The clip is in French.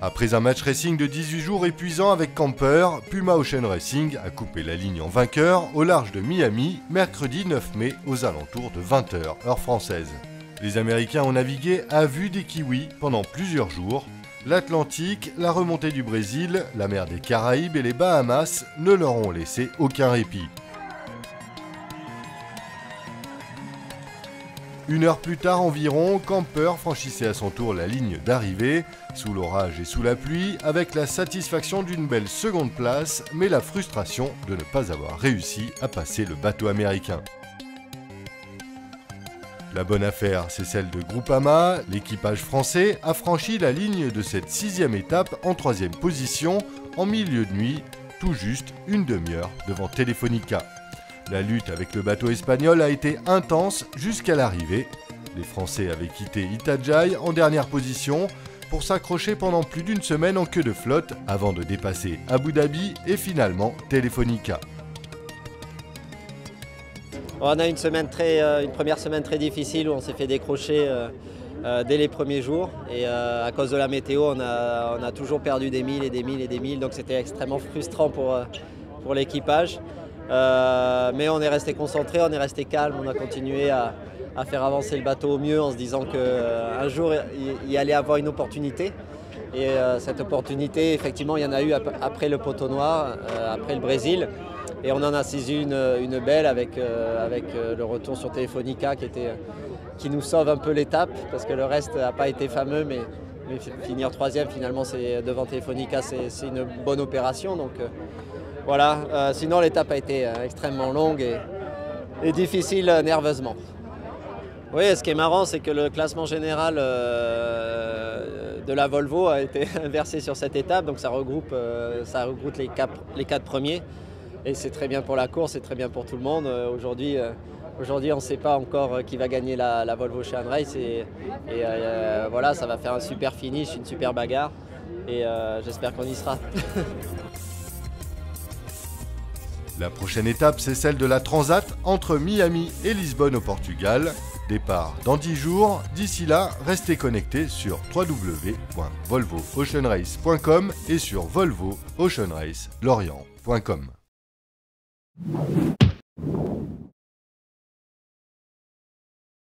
Après un match racing de 18 jours épuisant avec Camper, Puma Ocean Racing a coupé la ligne en vainqueur au large de Miami, mercredi 9 mai aux alentours de 20 h, heure française. Les Américains ont navigué à vue des kiwis pendant plusieurs jours. L'Atlantique, la remontée du Brésil, la mer des Caraïbes et les Bahamas ne leur ont laissé aucun répit. Une heure plus tard environ, Camper franchissait à son tour la ligne d'arrivée, sous l'orage et sous la pluie, avec la satisfaction d'une belle seconde place, mais la frustration de ne pas avoir réussi à passer le bateau américain. La bonne affaire, c'est celle de Groupama. L'équipage français a franchi la ligne de cette 6e étape en 3e position, en milieu de nuit, tout juste une demi-heure devant Telefónica. La lutte avec le bateau espagnol a été intense jusqu'à l'arrivée. Les Français avaient quitté Itajaí en dernière position pour s'accrocher pendant plus d'une semaine en queue de flotte avant de dépasser Abu Dhabi et finalement Telefónica. On a une première semaine très difficile où on s'est fait décrocher dès les premiers jours et à cause de la météo on a toujours perdu des milles et des milles et des milles, donc c'était extrêmement frustrant pour l'équipage. Mais on est resté concentré, on est resté calme, on a continué à faire avancer le bateau au mieux en se disant qu'un jour il y allait avoir une opportunité. Et cette opportunité, effectivement, il y en a eu après le poteau noir, après le Brésil. Et on en a saisi une belle avec le retour sur Telefónica qui nous sauve un peu l'étape parce que le reste n'a pas été fameux, mais finir 3e finalement devant Telefónica c'est une bonne opération. Donc voilà, sinon l'étape a été extrêmement longue et difficile nerveusement. Oui, ce qui est marrant, c'est que le classement général de la Volvo a été inversé sur cette étape, donc ça regroupe les 4 premiers. Et c'est très bien pour la course, c'est très bien pour tout le monde. Aujourd'hui, on ne sait pas encore qui va gagner la Volvo Ocean Race. Et voilà, ça va faire un super finish, une super bagarre. Et j'espère qu'on y sera. La prochaine étape, c'est celle de la Transat entre Miami et Lisbonne au Portugal. Départ dans 10 jours. D'ici là, restez connectés sur www.volvooceanrace.com et sur volvooceanracelorient.com.